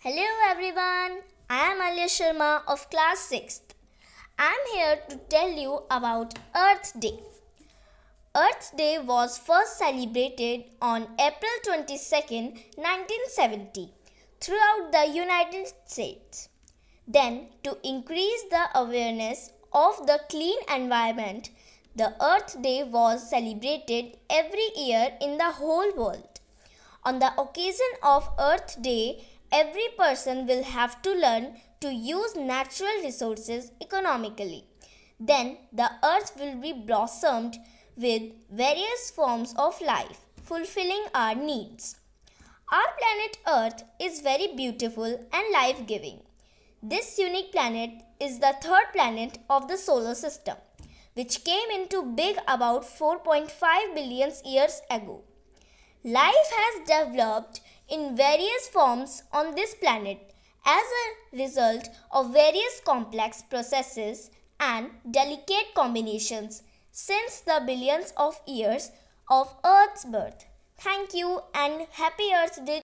Hello everyone, I am Aaliya of Class 6. I am here to tell you about Earth Day. Earth Day was first celebrated on April 22nd, 1970 throughout the United States. Then, to increase the awareness of the clean environment, the Earth Day was celebrated every year in the whole world. On the occasion of Earth Day, every person will have to learn to use natural resources economically. Then the earth will be blossomed with various forms of life, fulfilling our needs. Our planet Earth is very beautiful and life-giving. This unique planet is the third planet of the solar system, which came into being about 4.5 billion years ago. Life has developed in various forms on this planet as a result of various complex processes and delicate combinations since the billions of years of Earth's birth. Thank you and happy Earth Day.